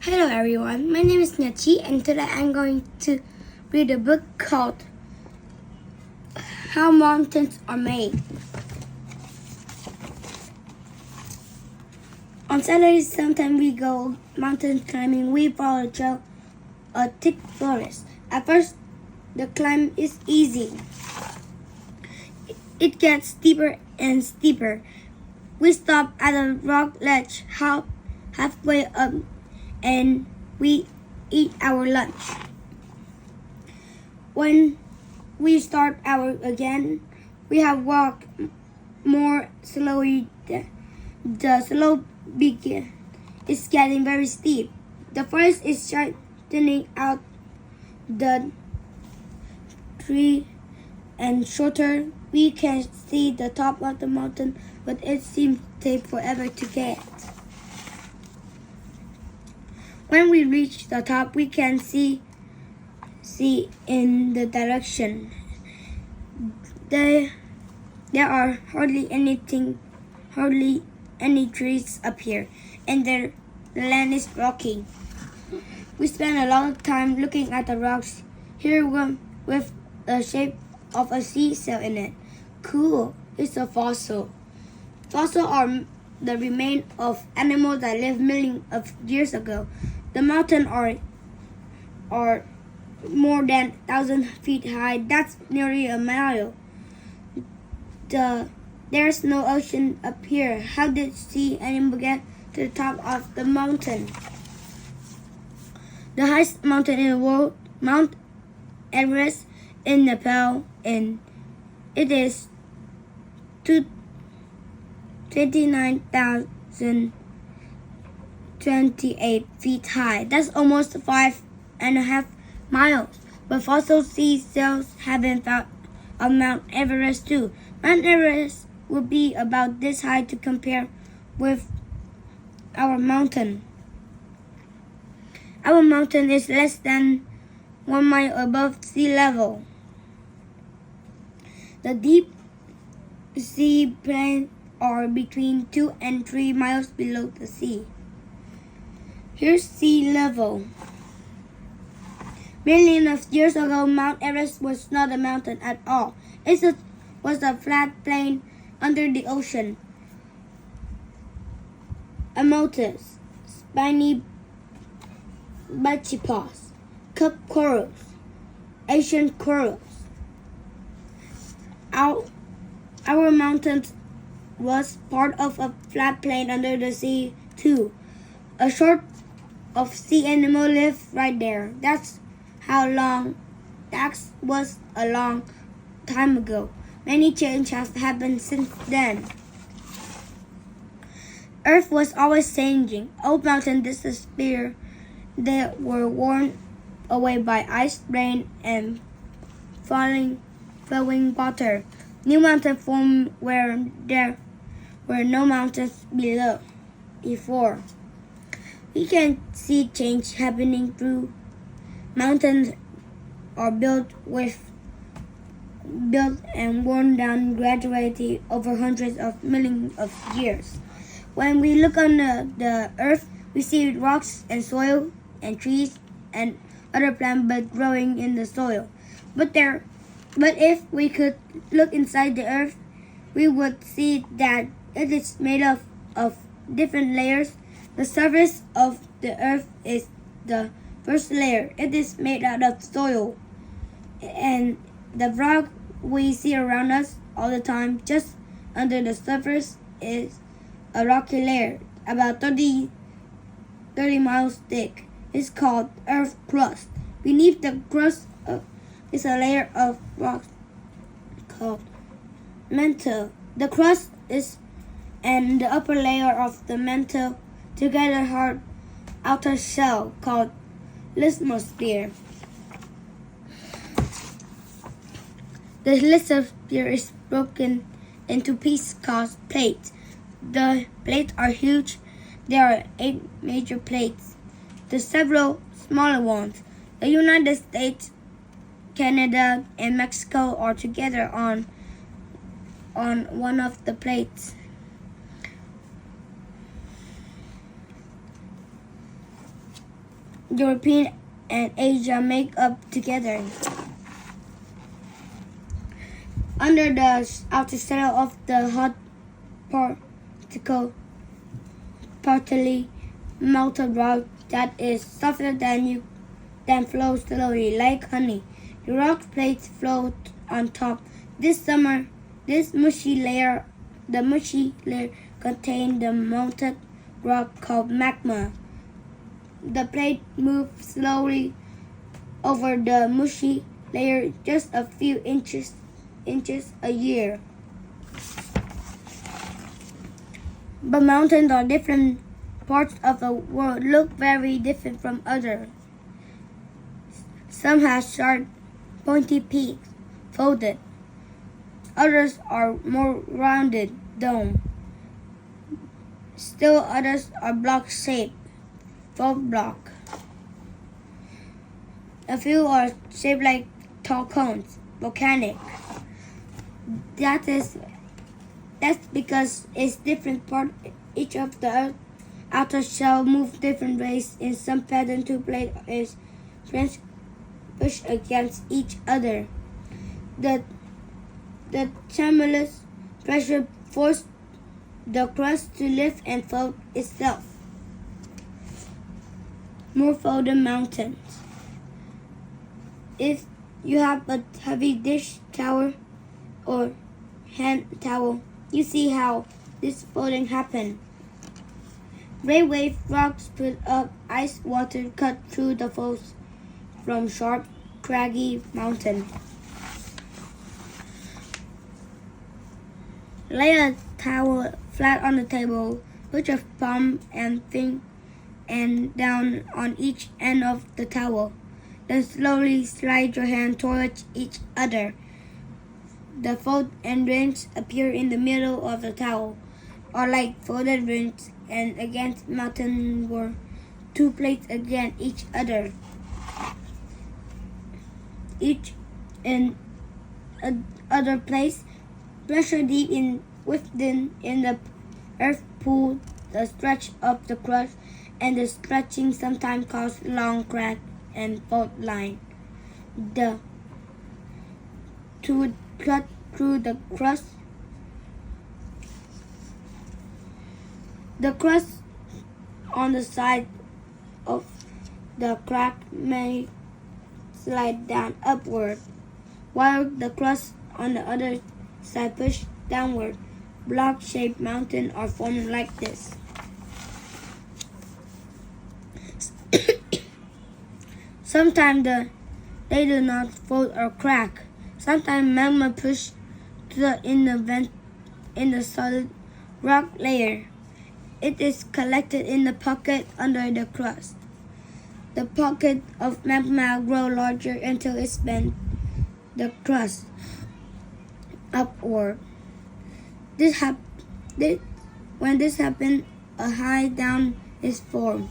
Hello everyone, my name is Nhat Tri and today I'm going to read a book called How Mountains Are Made. On Saturdays, sometimes we go mountain climbing. We follow a trail, a thick forest. At first, the climb is easy. It gets steeper and steeper. We stop at a rock ledge halfway up and we eat our lunch. When we start out again, we have walked more slowly. The slope is getting very steep. The forest is straightening out the tree and shorter. We can see the top of the mountain, but it seems to take forever to get. When we reach the top, we can see in the direction. There are hardly any trees up here, and the land is rocky. We spend a lot of time looking at the rocks. Here one with the shape of a seashell in it. Cool, it's a fossil. Fossils are the remains of animals that lived millions of years ago. The mountains are more than 1,000 feet high. That's nearly a mile. There's no ocean up here. How did sea animals get to the top of the mountain? The highest mountain in the world, Mount Everest in Nepal, and it is 29,028 feet high. That's almost 5.5 miles. But fossil sea shells have been found on Mount Everest too. Mount Everest would be about this high to compare with our mountain. Our mountain is less than 1 mile above sea level. The deep sea plains are between 2 and 3 miles below the sea. Here's sea level. Millions of years ago, Mount Everest was not a mountain at all. It was a flat plain under the ocean. Amotis, spiny bachipas, cup corals, Asian corals. Our mountain was part of a flat plain under the sea too. A sort of sea animal lived right there. That was a long time ago. Many changes have happened since then. Earth was always changing. Old mountains disappeared. They were worn away by ice, rain, and flowing water. New mountains formed where there were no mountains before. We can see change happening through mountains are built and worn down gradually over hundreds of millions of years. When we look on the earth, we see rocks and soil and trees and other plants growing in the soil. But if we could look inside the earth, we would see that it is made of different layers. The surface of the earth is the first layer. It is made out of soil. And the rock we see around us all the time, just under the surface, is a rocky layer about 30 miles thick. It's called Earth crust. Beneath the crust is a layer of rock called mantle. The crust and the upper layer of the mantle together hard outer shell called lithosphere. The lithosphere is broken into pieces called plates. The plates are huge. There are 8 major plates. There's several smaller ones. The United States, Canada, and Mexico are together on one of the plates. European and Asia make up together. Under the outer shell of the hot particle, partly melted rock that is softer than flows slowly like honey. The rock plates float on top. This summer, the mushy layer contains the melted rock called magma. The plate moves slowly over the mushy layer just a few inches a year. But mountains or different parts of the world look very different from others. Some have sharp, pointy peaks, folded. Others are more rounded, dome. Still others are block-shaped, fold block. A few are shaped like tall cones, volcanic. That's because it's different part. Each of the outer shell move different ways. In some pattern, two plates is push against each other. The tremulous pressure forces the crust to lift and fold itself. More folded mountains. If you have a heavy dish towel or hand towel, you see how this folding happens. Great wave rocks put up ice water cut through the folds from sharp, craggy mountain. Lay a towel flat on the table, put your palm and thumb down on each end of the towel. Then slowly slide your hand towards each other. The fold and rings appear in the middle of the towel, or like folded rings, and against mountain were two plates against each other. Each in other place, pressure deep within the earth pull the stretch of the crust, and the stretching sometimes causes long crack and fault line. To cut through the crust. The crust on the side of the crack may slide down upward, while the crust on the other side push downward. Block-shaped mountains are formed like this. Sometimes they do not fold or crack. Sometimes magma pushes in the solid rock layer. It is collected in the pocket under the crust. The pocket of magma grows larger until it bends the crust upward. When this happens, a high dome is formed.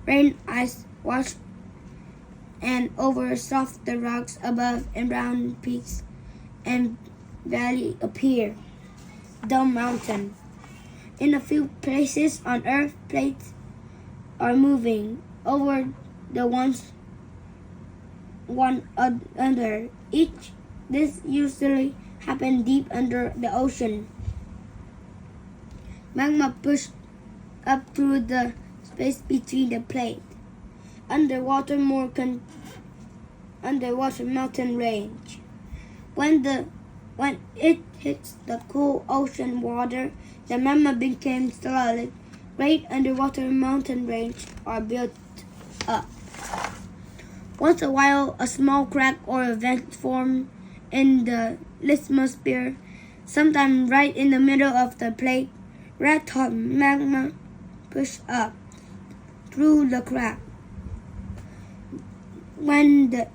Rain, ice wash and over softer rocks above, and round peaks and valleys appear. Dome mountain. In a few places on Earth, plates are moving over the one under each. This usually happens deep under the ocean. Magma pushed up through the space between the plates. Underwater mountain range. When it hits the cool ocean water, the magma became solid. Great underwater mountain ranges are built up. Once in a while, a small crack or a vent forms in the lithosphere, sometimes right in the middle of the plate. Red-hot magma pushes up through the crack. When it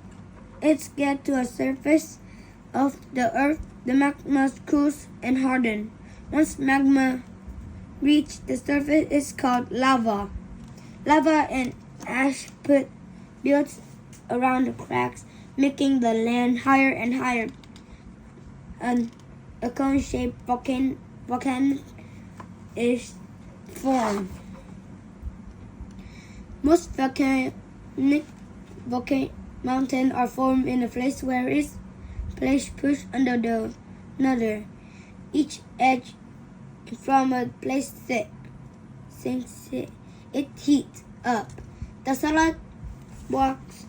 gets to the surface of the Earth, the magma cools and hardens. Once magma reaches the surface, it's called lava. Lava and ash builds around the cracks, making the land higher and higher. And a cone-shaped volcano is formed. Most volcanic mountains are formed in a place where each place pushed under the another. Each edge from a place thick, since it heats up. The solid blocks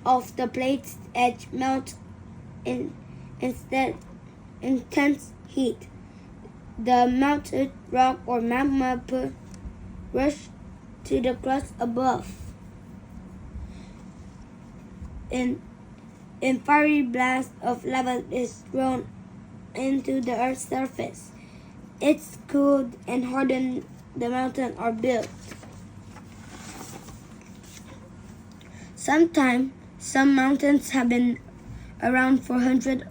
of the plate's edge melt in intense heat. The melted rock or magma rush to the crust above. In fiery blast of lava is thrown into the Earth's surface. It's cooled and hardened. The mountains are built. Sometimes some mountains have been around for hundreds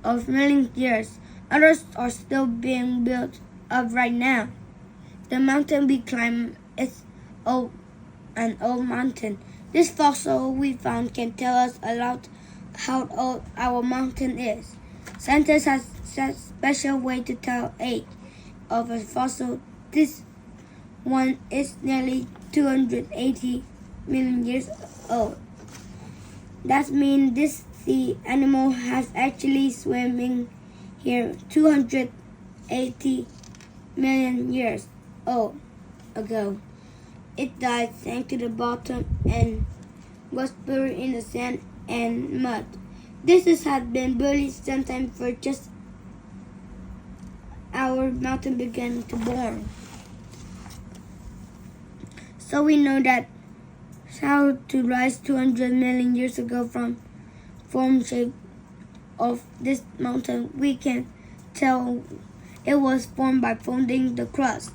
of millions of years. Others are still being built up right now. The mountain we climb is an old mountain. This fossil we found can tell us a lot how old our mountain is. Scientists have a special way to tell age of a fossil. This one is nearly 280 million years old. That means this sea animal has actually swimming here 280 million years old ago. It died, sank to the bottom, and was buried in the sand and mud. This has been buried sometime for just our mountain began to born. So we know that how to rise 200 million years ago from form shape of this mountain. We can tell it was formed by folding the crust.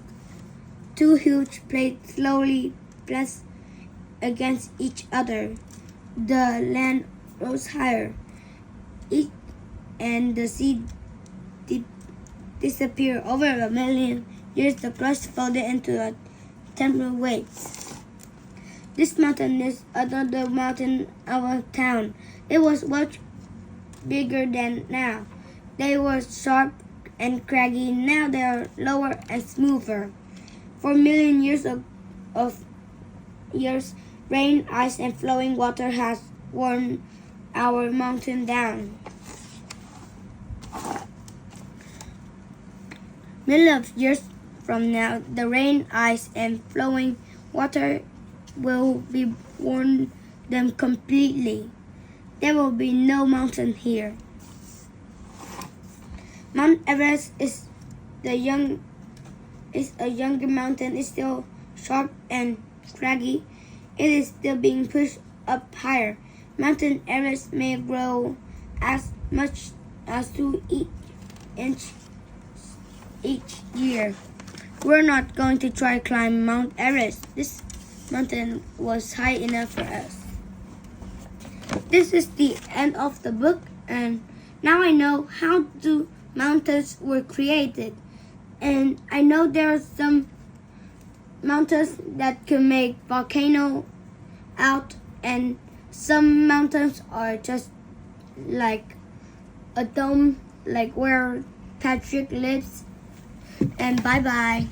Two huge plates slowly press against each other. The land rose higher, and the sea disappeared. Over a million years, the crust folded into a temporary weights. This mountain is another mountain of a town. It was much bigger than now. They were sharp and craggy. Now they are lower and smoother. For million years of years, rain, ice, and flowing water has worn our mountain down. Millions of years from now, the rain, ice, and flowing water will be worn them completely. There will be no mountain here. Mount Everest is a younger mountain. It's still sharp and craggy. It is still being pushed up higher. Mountain Everest may grow as much as 2 inches each year. We're not going to try climb Mount Everest. This mountain was high enough for us. This is the end of the book, and now I know how the mountains were created. And I know there are some mountains that can make volcano out, and some mountains are just like a dome, like where Patrick lives. And bye-bye.